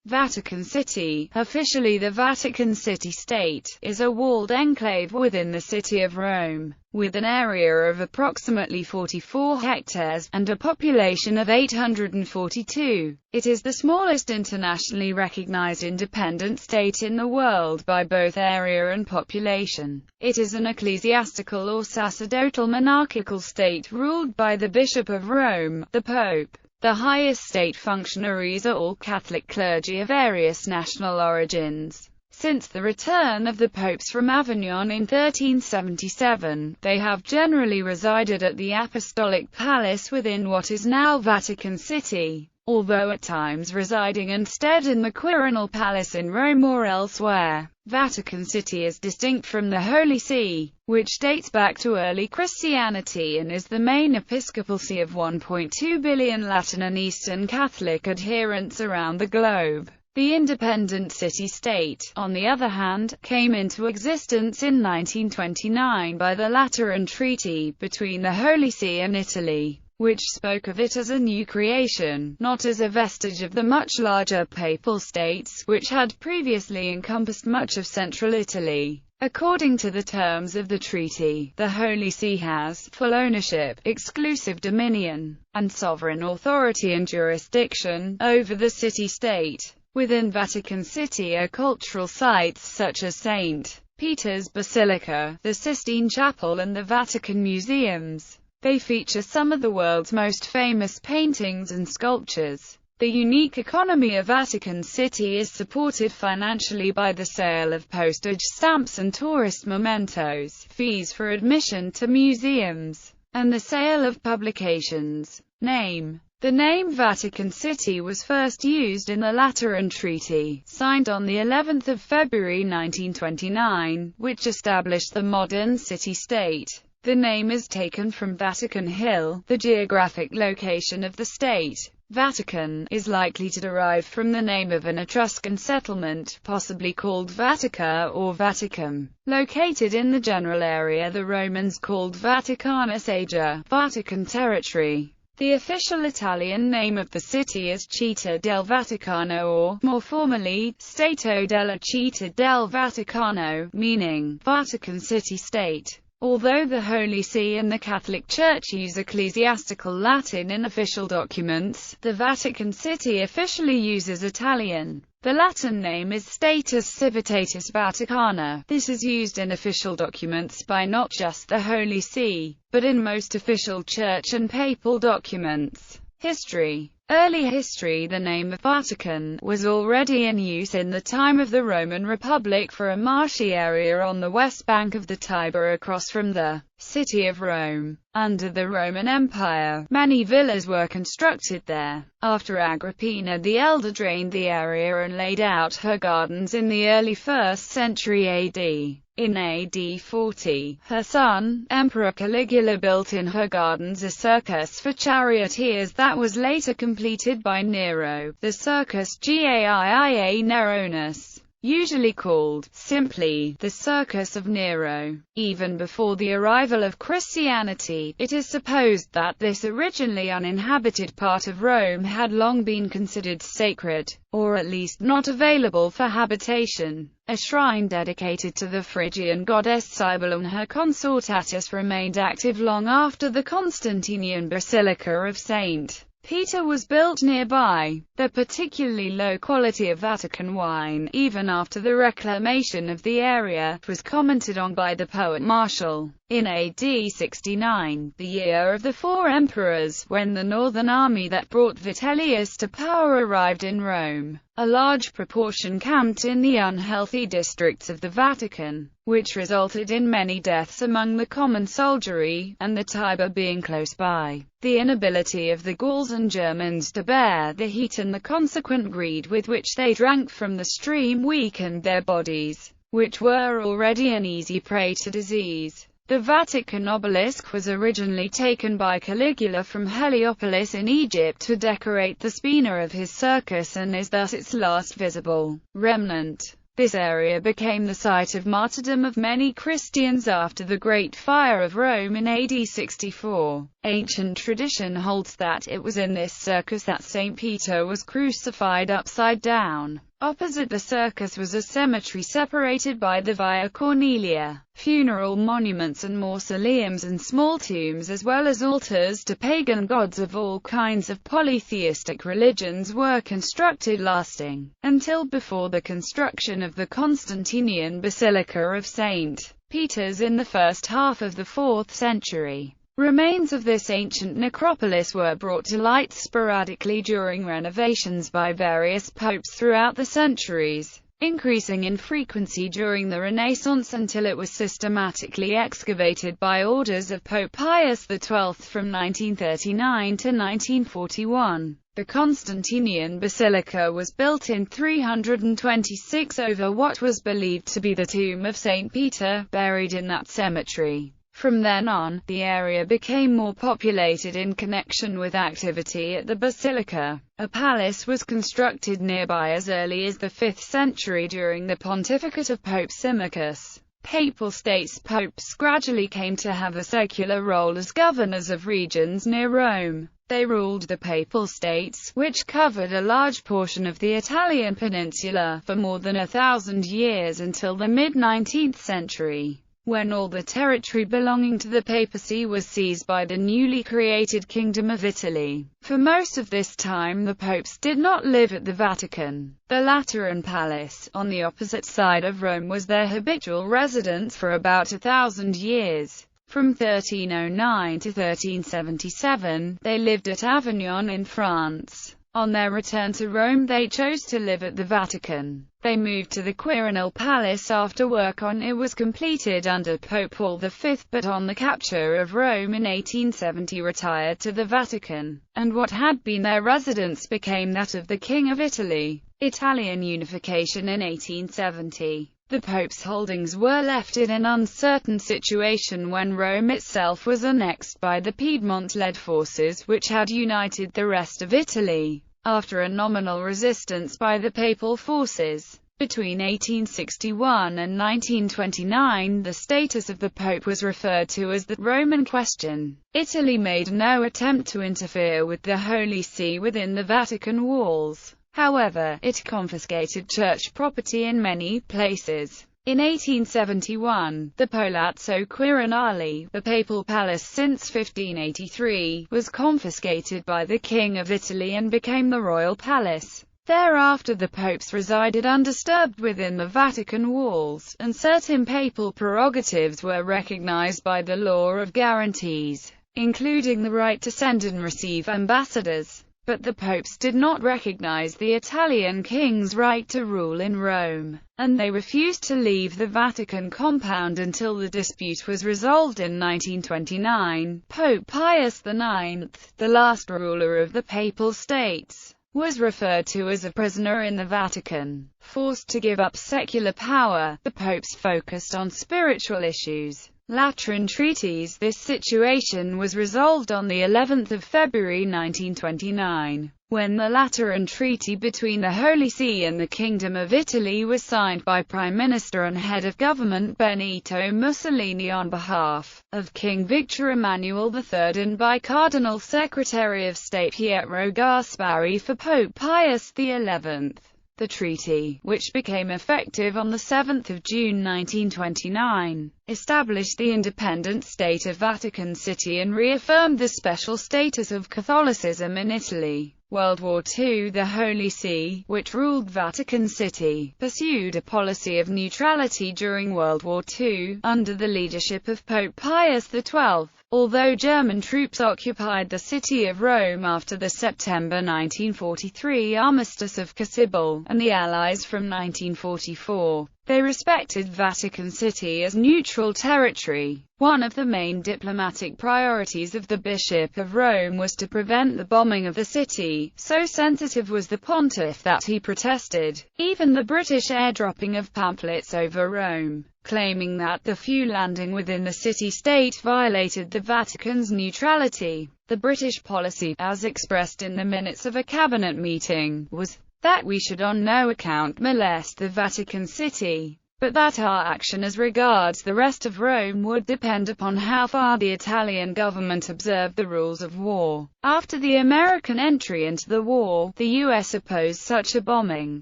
Vatican City, officially the Vatican City State, is a walled enclave within the city of Rome, with an area of approximately 44 hectares, and a population of 842. It is the smallest internationally recognized independent state in the world by both area and population. It is an ecclesiastical or sacerdotal monarchical state ruled by the Bishop of Rome, the Pope. The highest state functionaries are all Catholic clergy of various national origins. Since the return of the popes from Avignon in 1377, they have generally resided at the Apostolic Palace within what is now Vatican City, although at times residing instead in the Quirinal Palace in Rome or elsewhere. Vatican City is distinct from the Holy See, which dates back to early Christianity and is the main episcopal see of 1.2 billion Latin and Eastern Catholic adherents around the globe. The independent city-state, on the other hand, came into existence in 1929 by the Lateran Treaty between the Holy See and Italy, which spoke of it as a new creation, not as a vestige of the much larger papal states, which had previously encompassed much of central Italy. According to the terms of the treaty, the Holy See has full ownership, exclusive dominion, and sovereign authority and jurisdiction over the city-state. Within Vatican City are cultural sites such as St. Peter's Basilica, the Sistine Chapel and the Vatican Museums. They feature some of the world's most famous paintings and sculptures. The unique economy of Vatican City is supported financially by the sale of postage stamps and tourist mementos, fees for admission to museums, and the sale of publications. The name Vatican City was first used in the Lateran Treaty, signed on the 11th of February 1929, which established the modern city-state. The name is taken from Vatican Hill, the geographic location of the state. Vatican is likely to derive from the name of an Etruscan settlement, possibly called Vatica or Vaticum, located in the general area the Romans called Vaticanus Ager, Vatican territory. The official Italian name of the city is Città del Vaticano or, more formally, Stato della Città del Vaticano, meaning Vatican City-State. Although the Holy See and the Catholic Church use ecclesiastical Latin in official documents, the Vatican City officially uses Italian. The Latin name is Status Civitatis Vaticana. This is used in official documents by not just the Holy See, but in most official church and papal documents. History. Early history. The name of Vatican was already in use in the time of the Roman Republic for a marshy area on the west bank of the Tiber across from the city of Rome. Under the Roman Empire, many villas were constructed there. After Agrippina the Elder drained the area and laid out her gardens in the early 1st century AD. In AD 40, her son, Emperor Caligula built in her gardens a circus for charioteers that was later completed by Nero, the Circus Gaia Neronis, usually called, simply, the Circus of Nero. Even before the arrival of Christianity, it is supposed that this originally uninhabited part of Rome had long been considered sacred, or at least not available for habitation. A shrine dedicated to the Phrygian goddess Cybele and her consort Attis remained active long after the Constantinian Basilica of St. Peter was built nearby. The particularly low quality of Vatican wine, even after the reclamation of the area, was commented on by the poet Martial. In AD 69, the year of the four emperors, when the northern army that brought Vitellius to power arrived in Rome, a large proportion camped in the unhealthy districts of the Vatican, which resulted in many deaths among the common soldiery, and the Tiber being close by. The inability of the Gauls and Germans to bear the heat and the consequent greed with which they drank from the stream weakened their bodies, which were already an easy prey to disease. The Vatican obelisk was originally taken by Caligula from Heliopolis in Egypt to decorate the spina of his circus and is thus its last visible remnant. This area became the site of martyrdom of many Christians after the Great Fire of Rome in AD 64. Ancient tradition holds that it was in this circus that St. Peter was crucified upside down. Opposite the circus was a cemetery separated by the Via Cornelia. Funeral monuments and mausoleums and small tombs, as well as altars to pagan gods of all kinds of polytheistic religions, were constructed, lasting until before the construction of the Constantinian Basilica of St. Peter's in the first half of the 4th century. Remains of this ancient necropolis were brought to light sporadically during renovations by various popes throughout the centuries, increasing in frequency during the Renaissance until it was systematically excavated by orders of Pope Pius XII from 1939 to 1941. The Constantinian Basilica was built in 326 over what was believed to be the tomb of St. Peter, buried in that cemetery. From then on, the area became more populated in connection with activity at the basilica. A palace was constructed nearby as early as the 5th century during the pontificate of Pope Symmachus. Papal states popes gradually came to have a secular role as governors of regions near Rome. They ruled the Papal States, which covered a large portion of the Italian peninsula, for more than 1,000 years until the mid-19th century, when all the territory belonging to the papacy was seized by the newly created Kingdom of Italy. For most of this time the popes did not live at the Vatican. The Lateran Palace, on the opposite side of Rome, was their habitual residence for about 1,000 years. From 1309 to 1377, they lived at Avignon in France. On their return to Rome they chose to live at the Vatican. They moved to the Quirinal Palace after work on it was completed under Pope Paul V, but on the capture of Rome in 1870 retired to the Vatican, and what had been their residence became that of the King of Italy. Italian unification in 1870. The Pope's holdings were left in an uncertain situation when Rome itself was annexed by the Piedmont-led forces which had united the rest of Italy. After a nominal resistance by the papal forces, between 1861 and 1929 the status of the Pope was referred to as the Roman Question. Italy made no attempt to interfere with the Holy See within the Vatican walls. However, it confiscated church property in many places. In 1871, the Palazzo Quirinale, the papal palace since 1583, was confiscated by the King of Italy and became the royal palace. Thereafter the popes resided undisturbed within the Vatican walls, and certain papal prerogatives were recognized by the law of guarantees, including the right to send and receive ambassadors. But the popes did not recognize the Italian king's right to rule in Rome, and they refused to leave the Vatican compound until the dispute was resolved in 1929. Pope Pius IX, the last ruler of the Papal States, was referred to as a prisoner in the Vatican. Forced to give up secular power, the popes focused on spiritual issues. Lateran treaties. This situation was resolved on the 11th of February 1929, when the Lateran Treaty between the Holy See and the Kingdom of Italy was signed by Prime Minister and Head of Government Benito Mussolini on behalf of King Victor Emmanuel III and by Cardinal Secretary of State Pietro Gasparri for Pope Pius XI. The treaty, which became effective on 7 June 1929, established the independent state of Vatican City and reaffirmed the special status of Catholicism in Italy. World War II. The Holy See, which ruled Vatican City, pursued a policy of neutrality during World War II, under the leadership of Pope Pius XII. Although German troops occupied the city of Rome after the September 1943 armistice of Cassibile, and the Allies from 1944, they respected Vatican City as neutral territory. One of the main diplomatic priorities of the Bishop of Rome was to prevent the bombing of the city. So sensitive was the pontiff that he protested even the British airdropping of pamphlets over Rome, claiming that the few landing within the city-state violated the Vatican's neutrality. The British policy, as expressed in the minutes of a cabinet meeting, was that we should on no account molest the Vatican City, but that our action as regards the rest of Rome would depend upon how far the Italian government observed the rules of war. After the American entry into the war, the U.S. opposed such a bombing,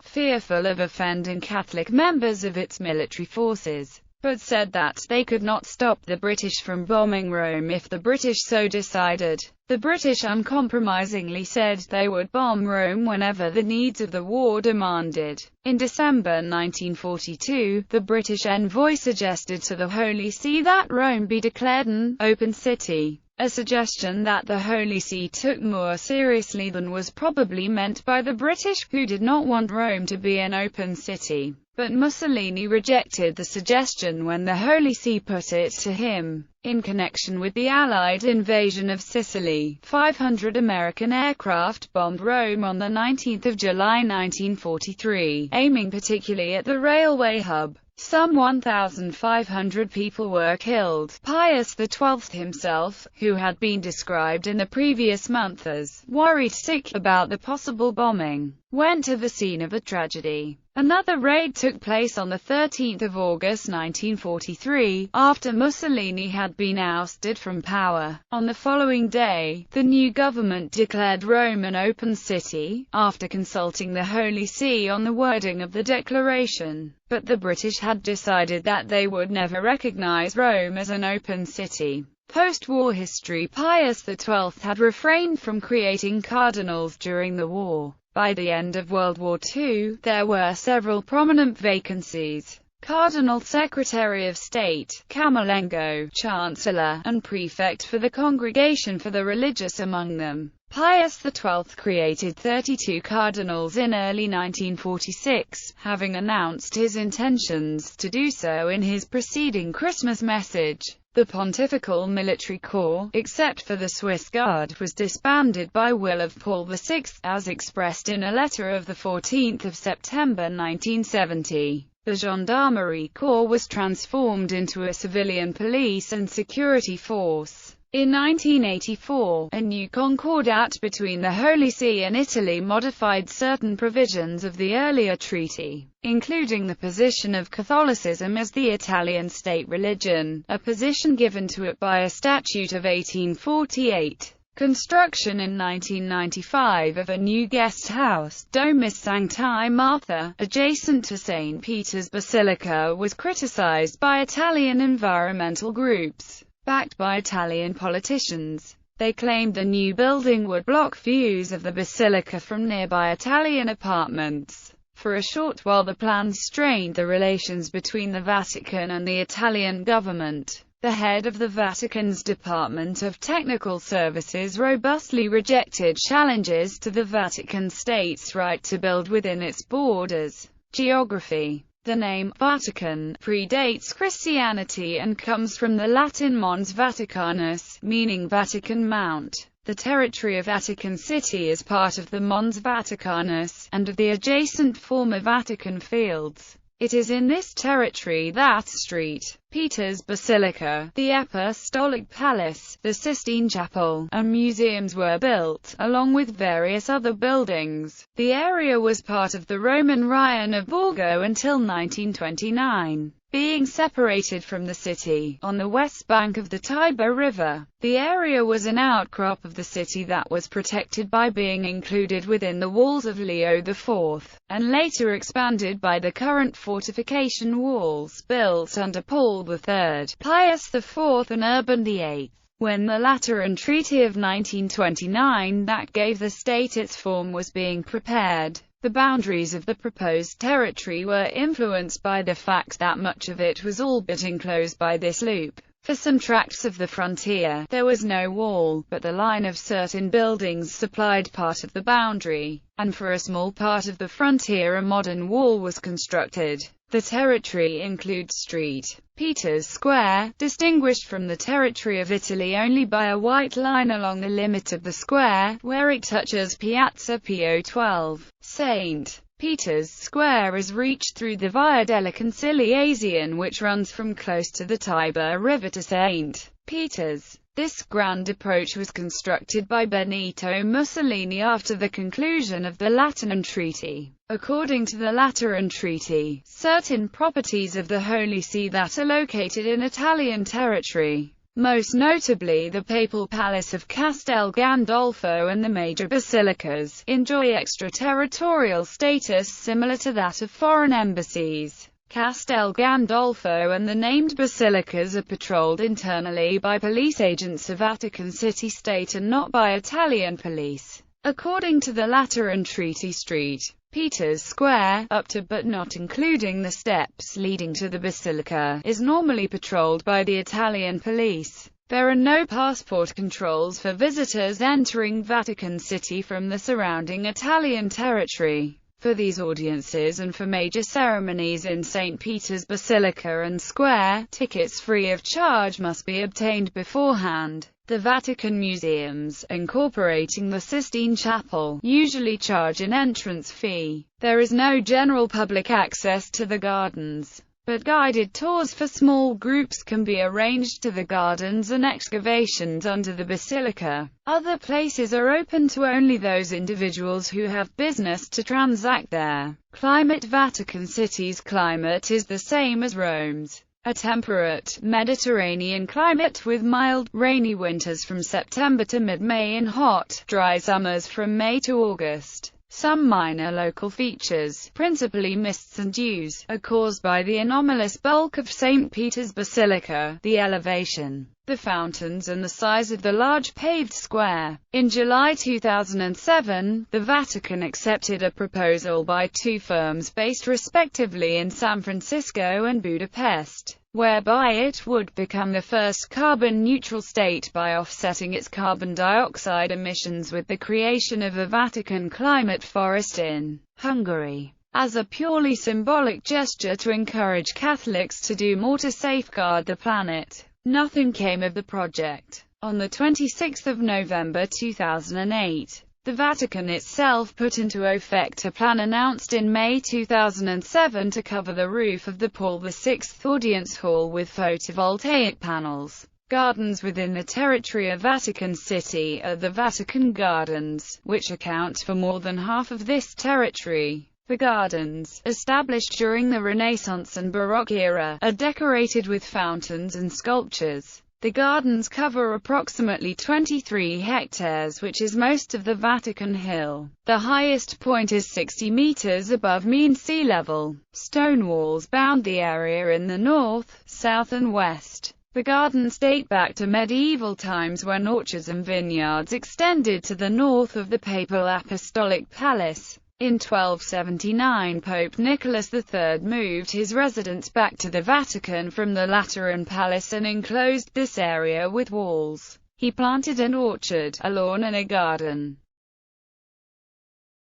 fearful of offending Catholic members of its military forces, but said that they could not stop the British from bombing Rome if the British so decided. The British uncompromisingly said they would bomb Rome whenever the needs of the war demanded. In December 1942, the British envoy suggested to the Holy See that Rome be declared an open city, a suggestion that the Holy See took more seriously than was probably meant by the British, who did not want Rome to be an open city. But Mussolini rejected the suggestion when the Holy See put it to him. In connection with the Allied invasion of Sicily, 500 American aircraft bombed Rome on 19 July 1943, aiming particularly at the railway hub. Some 1,500 people were killed. Pius XII himself, who had been described in the previous month as worried sick about the possible bombing, went to the scene of the tragedy. Another raid took place on 13 August 1943, after Mussolini had been ousted from power. On the following day, the new government declared Rome an open city, after consulting the Holy See on the wording of the declaration. But the British had decided that they would never recognize Rome as an open city. Post-war history: Pius XII had refrained from creating cardinals during the war. By the end of World War II, there were several prominent vacancies: Cardinal Secretary of State, Camerlengo, Chancellor, and Prefect for the Congregation for the Religious among them. Pius XII created 32 cardinals in early 1946, having announced his intentions to do so in his preceding Christmas message. The Pontifical Military Corps, except for the Swiss Guard, was disbanded by will of Paul VI, as expressed in a letter of 14 September 1970. The Gendarmerie Corps was transformed into a civilian police and security force. In 1984, a new concordat between the Holy See and Italy modified certain provisions of the earlier treaty, including the position of Catholicism as the Italian state religion, a position given to it by a statute of 1848. Construction in 1995 of a new guest house, Domus Sancti Martha, adjacent to St. Peter's Basilica, was criticized by Italian environmental groups. Backed by Italian politicians, they claimed the new building would block views of the basilica from nearby Italian apartments. For a short while the plans strained the relations between the Vatican and the Italian government. The head of the Vatican's Department of Technical Services robustly rejected challenges to the Vatican State's right to build within its borders. Geography: the name Vatican predates Christianity and comes from the Latin Mons Vaticanus, meaning Vatican Mount. The territory of Vatican City is part of the Mons Vaticanus, and of the adjacent former Vatican Fields. It is in this territory that St. Peter's Basilica, the Apostolic Palace, the Sistine Chapel, and museums were built, along with various other buildings. The area was part of the Roman Rione of Borgo until 1929, being separated from the city, on the west bank of the Tiber River. The area was an outcrop of the city that was protected by being included within the walls of Leo IV, and later expanded by the current fortification walls, built under Paul III, Pius IV and Urban VIII. When the Lateran Treaty of 1929 that gave the state its form was being prepared, the boundaries of the proposed territory were influenced by the fact that much of it was all but enclosed by this loop. For some tracts of the frontier, there was no wall, but the line of certain buildings supplied part of the boundary, and for a small part of the frontier a modern wall was constructed. The territory includes St. Peter's Square, distinguished from the territory of Italy only by a white line along the limit of the square, where it touches Piazza Pio XII. St. Peter's Square is reached through the Via della Conciliazione, which runs from close to the Tiber River to St. Peter's. This grand approach was constructed by Benito Mussolini after the conclusion of the Lateran Treaty. According to the Lateran Treaty, certain properties of the Holy See that are located in Italian territory, most notably the Papal Palace of Castel Gandolfo and the major basilicas, enjoy extraterritorial status similar to that of foreign embassies. Castel Gandolfo and the named basilicas are patrolled internally by police agents of Vatican City State and not by Italian police. According to the Lateran Treaty, St. Peter's Square, up to but not including the steps leading to the basilica, is normally patrolled by the Italian police. There are no passport controls for visitors entering Vatican City from the surrounding Italian territory. For these audiences and for major ceremonies in St. Peter's Basilica and Square, tickets free of charge must be obtained beforehand. The Vatican museums, incorporating the Sistine Chapel, usually charge an entrance fee. There is no general public access to the gardens, but guided tours for small groups can be arranged to the gardens and excavations under the basilica. Other places are open to only those individuals who have business to transact there. Climate: Vatican City's climate is the same as Rome's. A temperate, Mediterranean climate with mild, rainy winters from September to mid-May and hot, dry summers from May to August. Some minor local features, principally mists and dews, are caused by the anomalous bulk of St. Peter's Basilica, the elevation, the fountains and the size of the large paved square. In July 2007, the Vatican accepted a proposal by two firms based respectively in San Francisco and Budapest, whereby it would become the first carbon-neutral state by offsetting its carbon dioxide emissions with the creation of a Vatican climate forest in Hungary. As a purely symbolic gesture to encourage Catholics to do more to safeguard the planet, nothing came of the project. On the 26th of November 2008, the Vatican itself put into effect a plan announced in May 2007 to cover the roof of the Paul VI Audience Hall with photovoltaic panels. Gardens within the territory of Vatican City are the Vatican Gardens, which account for more than half of this territory. The gardens, established during the Renaissance and Baroque era, are decorated with fountains and sculptures. The gardens cover approximately 23 hectares, which is most of the Vatican Hill. The highest point is 60 meters above mean sea level. Stone walls bound the area in the north, south and west. The gardens date back to medieval times when orchards and vineyards extended to the north of the Papal Apostolic Palace. In 1279, Pope Nicholas III moved his residence back to the Vatican from the Lateran Palace and enclosed this area with walls. He planted an orchard, a lawn and a garden.